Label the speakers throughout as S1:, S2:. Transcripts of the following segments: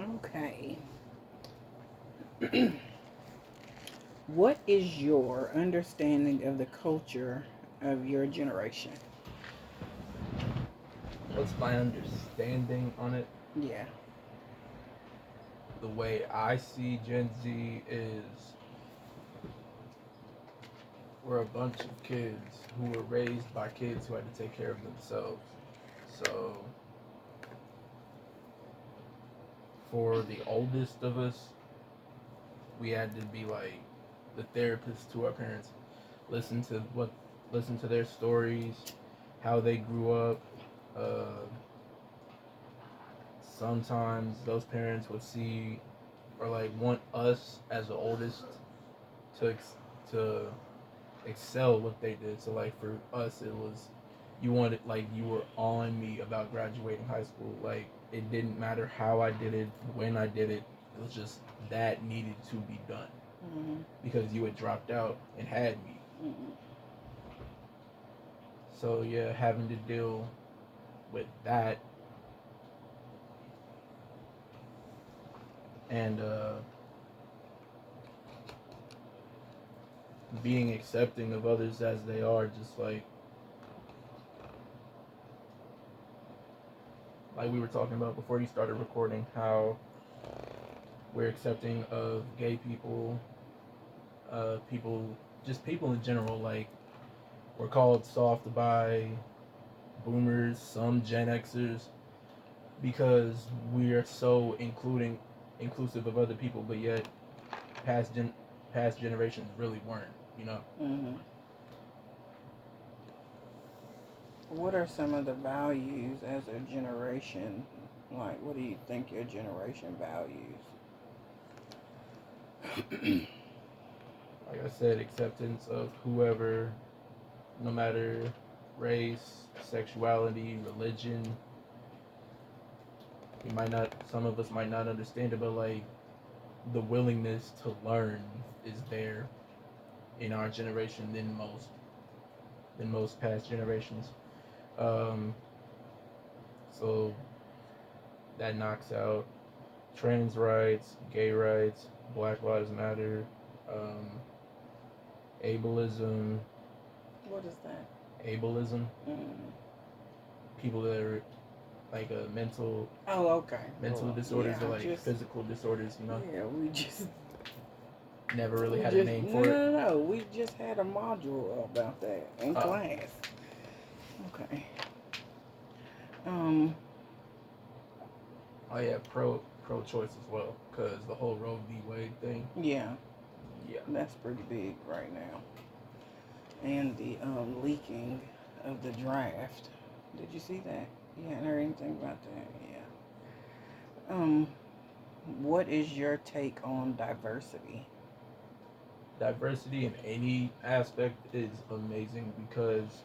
S1: Okay. What is your understanding of the culture of your generation?
S2: What's my understanding on it?
S1: Yeah.
S2: The way I see Gen Z is we're a bunch of kids who were raised by kids who had to take care of themselves. So for the oldest of us, we had to be like the therapist to our parents. Listen to what, listen to their stories, how they grew up. Uh, Sometimes those parents would see or like want us as the oldest to to excel what they did. So like for us, it was you wanted like you were on me about graduating high school. Like it didn't matter how I did it, when I did it. It was just that needed to be done
S1: Mm-hmm.
S2: because you had dropped out and had me.
S1: Mm-hmm.
S2: So yeah, having to deal with that and being accepting of others as they are, just like we were talking about before you started recording, how we're accepting of gay people, people, just people in general. Like we're called soft by boomers, some Gen Xers, because we are so inclusive of other people, but yet past gen past generations really weren't. You know,
S1: Mm-hmm. What are some of the values as a generation? Like, what do you think your generation values?
S2: like I said, acceptance of whoever, no matter race, sexuality, religion. We might not, some of us might not understand it, but like the willingness to learn is there in our generation than most past generations. Um, so that knocks out trans rights, gay rights, Black Lives Matter, um, ableism,
S1: What is that?
S2: ableism,
S1: Mm.
S2: people that are like
S1: Oh, okay.
S2: mental
S1: Well,
S2: disorders
S1: yeah,
S2: or like physical disorders. You know,
S1: yeah,
S2: never really
S1: we
S2: had a
S1: just,
S2: name
S1: no,
S2: for it.
S1: no, no. We just had a module about that in
S2: Oh,
S1: class. Okay. Um,
S2: oh yeah, pro choice as well, because the whole Roe v. Wade thing.
S1: yeah,
S2: Yeah,
S1: that's pretty big right now. And the leaking of the draft. Did you see that? You hadn't heard anything about that? Yeah. What is your take on diversity?
S2: diversity in any aspect is amazing because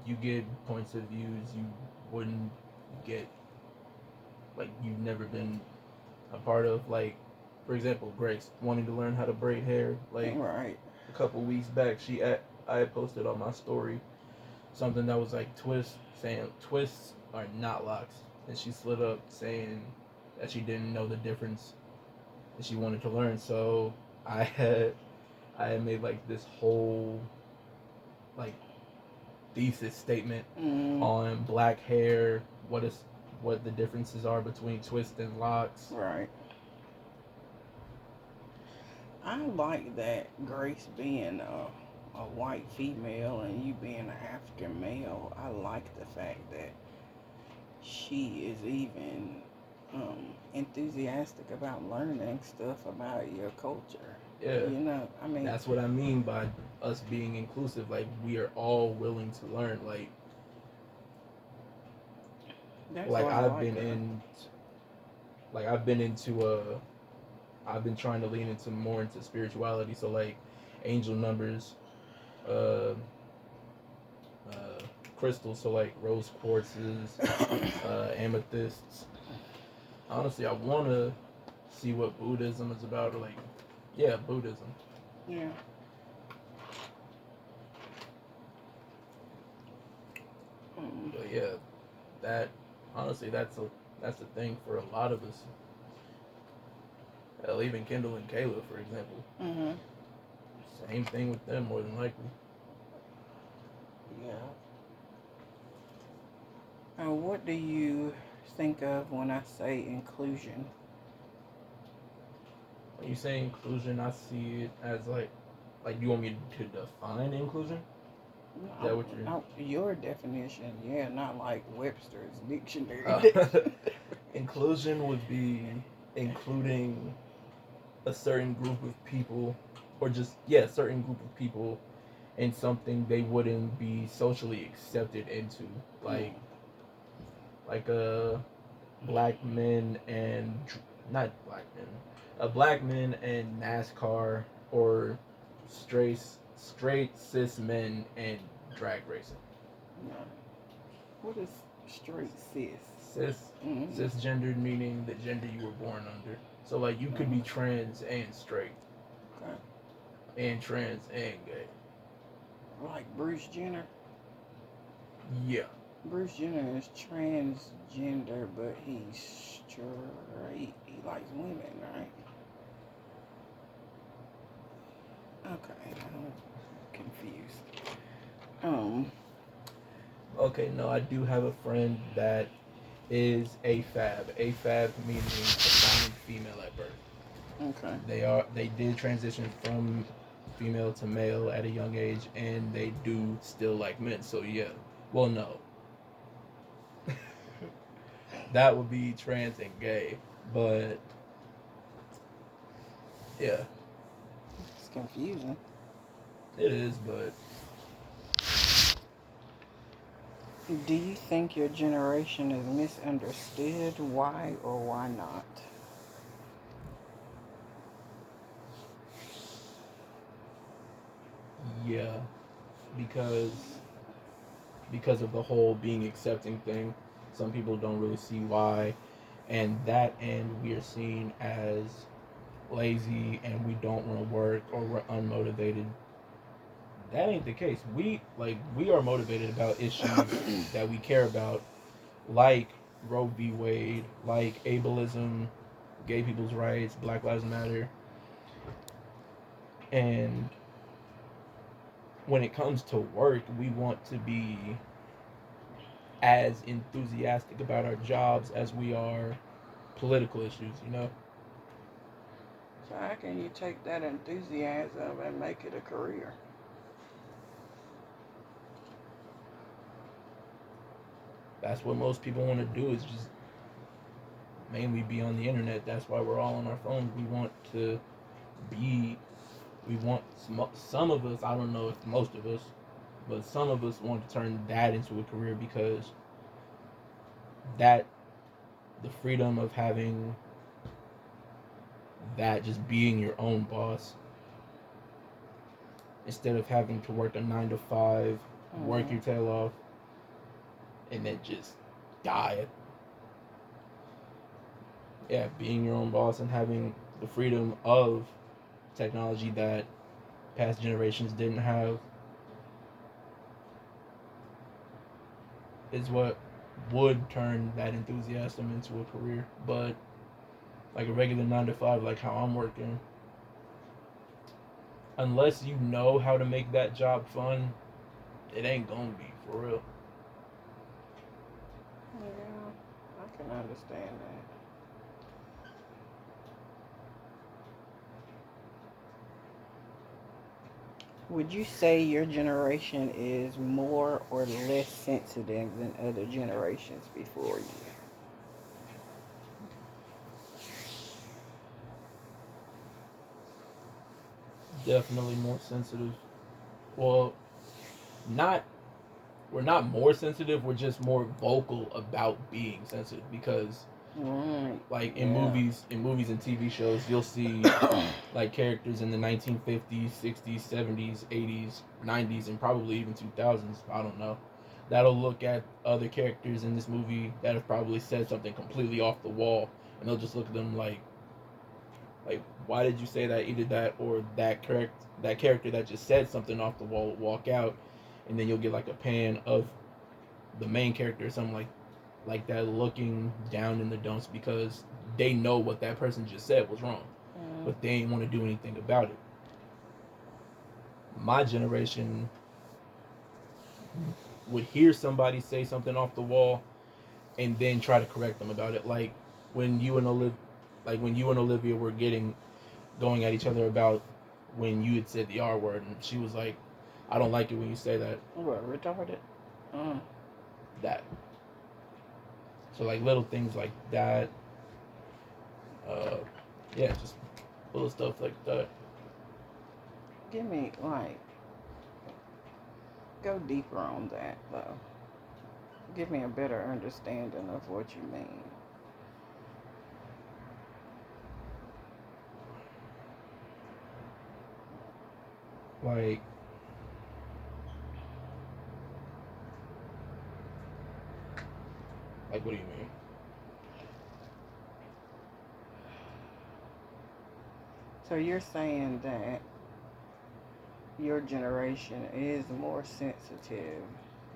S2: you get points of views you wouldn't get, like you've never been a part of. Like, for example, Grace wanting to learn how to braid hair. Like
S1: Right.
S2: a couple weeks back, I had posted on my story something that was like saying twists are not locks, and she slid up saying that she didn't know the difference and she wanted to learn. So I had I had made like this whole like thesis statement
S1: Mm,
S2: on black hair, what the differences are between twist and locks.
S1: right. I like that Grace being a white female and you being an African male. I like the fact that she is even enthusiastic about learning stuff about your culture.
S2: Yeah,
S1: You know, I mean,
S2: that's what I mean by us being inclusive. Like we are all willing to learn.
S1: that's
S2: Like
S1: why I like her.
S2: I've been into I've been trying to lean into more into spirituality. So like angel numbers, uh, uh, crystals. So like rose quartzes, amethysts. Honestly, I want to see what Buddhism is about. Or like, yeah, Buddhism.
S1: Yeah. Mm,
S2: But yeah, that honestly, that's the thing for a lot of us. Hell, even Kendall and Kayla, for example.
S1: Mm-hmm.
S2: Same thing with them, more than likely.
S1: Yeah. What do you think of when I say inclusion?
S2: When you say inclusion, I see it as like you want me to define inclusion? Is that
S1: No,
S2: what you're?
S1: no, your definition, yeah, not like Webster's dictionary.
S2: Uh, inclusion would be including a certain group of people, or just a certain group of people in something they wouldn't be socially accepted into,
S1: Mm.
S2: like black men and not black men, black men and NASCAR, or straight cis men and drag racing.
S1: No. What is straight cis?
S2: Cis
S1: Mm-hmm.
S2: cisgendered meaning the gender you were born under. So like you could be trans and straight,
S1: Okay.
S2: and trans and gay.
S1: Like Bruce Jenner.
S2: Yeah.
S1: Bruce Jenner is transgender, but he's straight. He likes women, right? Okay, I'm confused. Um,
S2: Okay, no, I do have a friend that is AFAB. AFAB meaning assigned female at birth.
S1: okay.
S2: They did transition from female to male at a young age, and they do still like men. So yeah, well no, that would be trans and gay, but yeah,
S1: It's confusing.
S2: it is. But
S1: Do you think your generation is misunderstood? Why or why not?
S2: yeah, because because of the whole being accepting thing, some people don't really see why, and that end we are seen as lazy and we don't want to work or we're unmotivated. That ain't the case. We are motivated about issues that we care about, like Roe v. Wade, like ableism, gay people's rights, Black Lives Matter, and when it comes to work, we want to be as enthusiastic about our jobs as we are political issues. You know.
S1: So how can you take that enthusiasm and make it a career?
S2: That's what most people want to do, is just mainly be on the internet. That's why we're all on our phones. To be, we want some of us, I don't know if most of us, but some of us want to turn that into a career, because that, the freedom of having that, just being your own boss, instead of having to work a 9 to 5, work your tail off, and then just die. Yeah, being your own boss and having the freedom of technology that past generations didn't have is what would turn that enthusiasm into a career. But like a regular 9 to 5, like how I'm working, unless you know how to make that job fun, it ain't gonna be, for real.
S1: Yeah, I can understand that. Would you say your generation is more or less sensitive than other generations before you?
S2: Definitely more sensitive. Well, not we're not more sensitive. We're just more vocal about being sensitive, because
S1: Right.
S2: like
S1: Yeah.
S2: in movies and TV shows, you'll see like characters in the 1950s, 60s, 70s, 80s, 90s, and probably even 2000s. I don't know. That'll look at other characters in this movie that have probably said something completely off the wall, and they'll just look at them like, why did you say that? Either that, or that character that just said something off the wall will walk out, and then you'll get like a pan of the main character or something like that, looking down in the dumps because they know what that person just said was wrong. but they ain't want to do anything about it. My generation would hear somebody say something off the wall and then try to correct them about it. Like when you and Olivia were going at each other about when you had said the R word, and she was like, "I don't like it when you say that."
S1: What, retarded?
S2: That. So like little things like that. Yeah, just little stuff like that.
S1: Give me, like, go deeper on that, though. Give me a better understanding of what you mean.
S2: Like what do you mean?
S1: So you're saying that your generation is more sensitive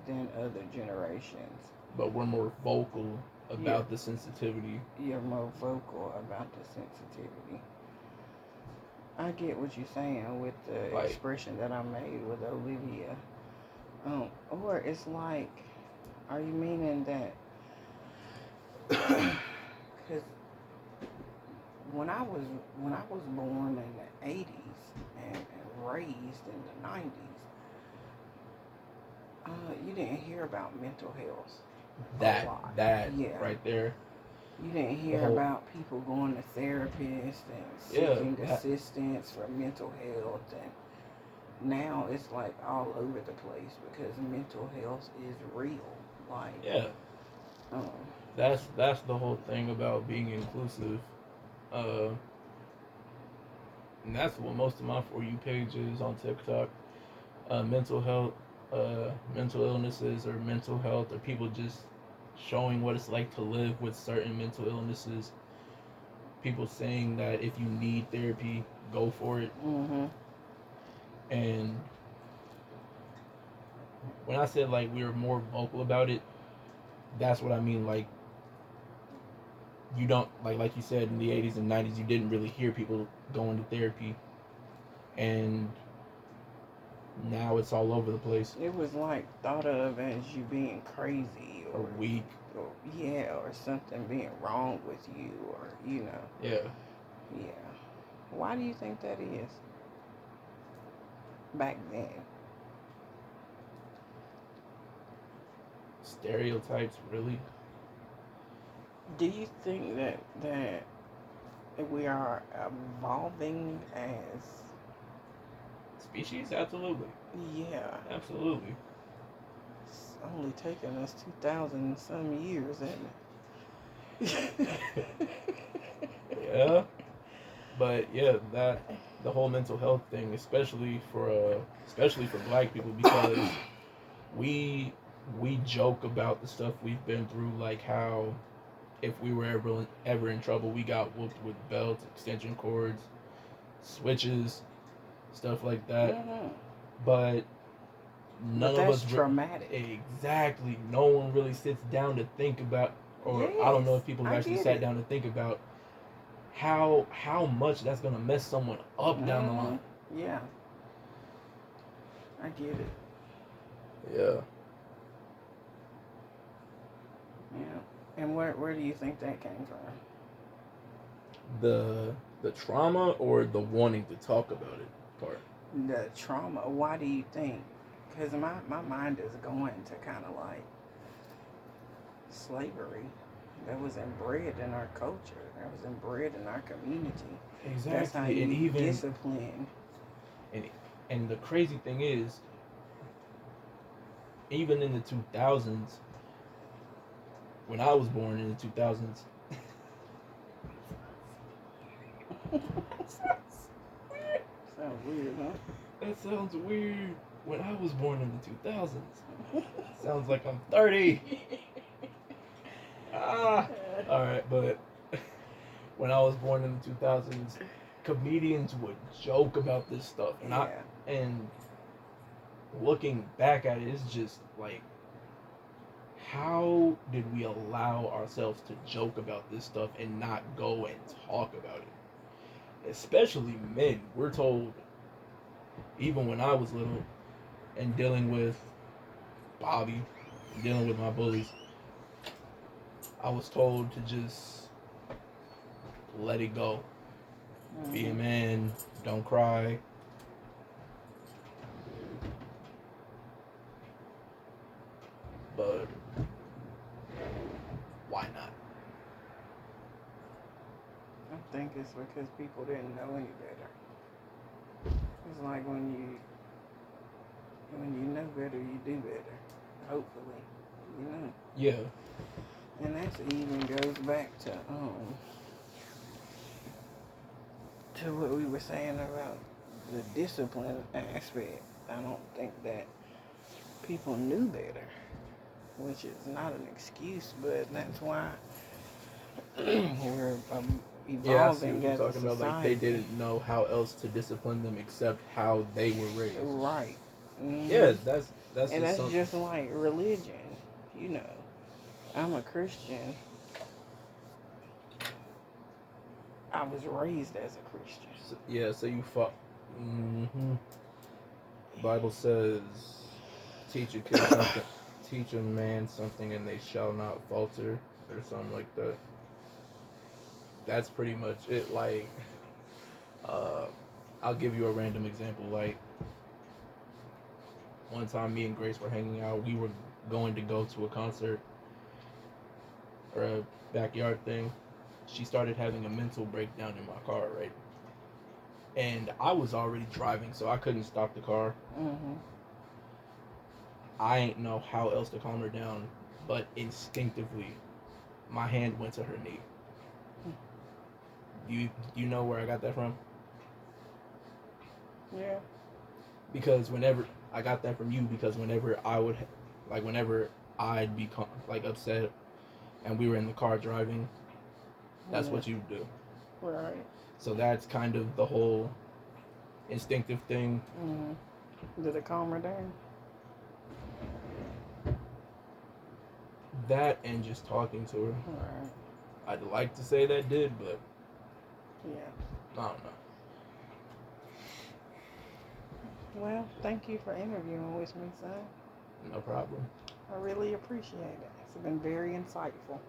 S1: than other generations.
S2: But we're more vocal about
S1: Yeah.
S2: the sensitivity.
S1: You're more vocal about the sensitivity. I get what you're saying with the
S2: Like-
S1: expression that I made with Olivia. Or it's like, are you meaning that? Because when I was born in the 80s and raised in the 90s, you didn't hear about mental health.
S2: That
S1: Yeah.
S2: right there.
S1: You didn't hear about people going to therapists and seeking assistance for mental health, and now it's like all over the place because mental health is real. Like,
S2: yeah, that's the whole thing about being inclusive, and that's what most of my For You page is on TikTok. Mental health, mental illnesses, or mental health, or people just showing what it's like to live with certain mental illnesses. People saying that if you need therapy, go for it.
S1: Mm-hmm.
S2: And when I said like we were more vocal about it, that's what I mean. Like you don't like you said in the 80s and 90s, you didn't really hear people going to therapy, and now it's all over the place.
S1: It was like thought of as you being crazy
S2: or weak.
S1: Or, yeah, or something being wrong with you, or, you know.
S2: Yeah.
S1: Yeah. Why do you think that is? Back then.
S2: Stereotypes, really?
S1: Do you think that we are evolving as
S2: species? Absolutely.
S1: Yeah.
S2: Absolutely.
S1: It's only taken us 2,000 some years, isn't it?
S2: Yeah. But yeah, that the whole mental health thing, especially for Black people, because we joke about the stuff we've been through, like how if we were ever in trouble, we got whooped with belts, extension cords, switches, stuff like that.
S1: Mm-hmm.
S2: But none of us
S1: traumatic.
S2: Exactly. No one really sits down to think about, or
S1: yes,
S2: I don't know if people have actually sat down to think about how much that's gonna mess someone up down the line.
S1: Yeah. I get it.
S2: Yeah.
S1: Yeah. And where do you think that came from?
S2: The trauma or the wanting to talk about it part?
S1: The trauma. Why do you think? Because my mind is going to kind of like slavery that was inbred in our culture, that was inbred in our community.
S2: Exactly.
S1: That's how you
S2: and even
S1: discipline.
S2: And the crazy thing is, even in the 2000s, when I was born in the 2000s,
S1: Sounds weird, huh?
S2: That sounds weird. When I was born in the 2000s, sounds like I'm 30. Alright, but when I was born in the 2000s, comedians would joke about this stuff. And looking back at it, it's just like, how did we allow ourselves to joke about this stuff and not go and talk about it? especially men. We're told, even when I was little and dealing with Bobby, dealing with my bullies, I was told to just let it go. Be a man, don't cry. But why not?
S1: I think it's because people didn't know any better. It's like when you know better, you do better. Hopefully, you know.
S2: Yeah.
S1: And that even goes back to what we were saying about the discipline aspect. I don't think that people knew better, which is not an excuse, but that's why we're
S2: Yeah, I see
S1: evolving
S2: what you're
S1: as a
S2: talking about. Like, they
S1: society.
S2: didn't know how else to discipline them except how they were raised.
S1: Right.
S2: Yeah,
S1: Mhm.
S2: that's
S1: And
S2: just
S1: that's
S2: something.
S1: just like religion. You know, I'm a Christian. I was raised as a Christian.
S2: So, yeah, so you fought. Mm-hmm. Bible says, teach a kid something, teach a man something, and they shall not falter, or something like that. That's pretty much it. Like, uh, I'll give you a random example. Like, one time, me and Grace were hanging out. We were going to go to a concert or a backyard thing. She started having a mental breakdown in my car, right? And I was already driving, so I couldn't stop the car.
S1: Mm-hmm.
S2: I ain't know how else to calm her down, but instinctively, my hand went to her knee. You know where I got that from?
S1: Yeah.
S2: Because whenever I got that from you, because whenever I would, like, whenever I'd be like upset, and we were in the car driving, that's
S1: Yeah.
S2: what you do.
S1: Right.
S2: So that's kind of the whole instinctive thing.
S1: Mm-hmm. Did it calm her down?
S2: That and just talking to her.
S1: Right.
S2: I'd like to say that did, but
S1: Yeah.
S2: I don't know.
S1: Well, thank you for interviewing with me, son.
S2: No problem.
S1: I really appreciate it. It's been very insightful.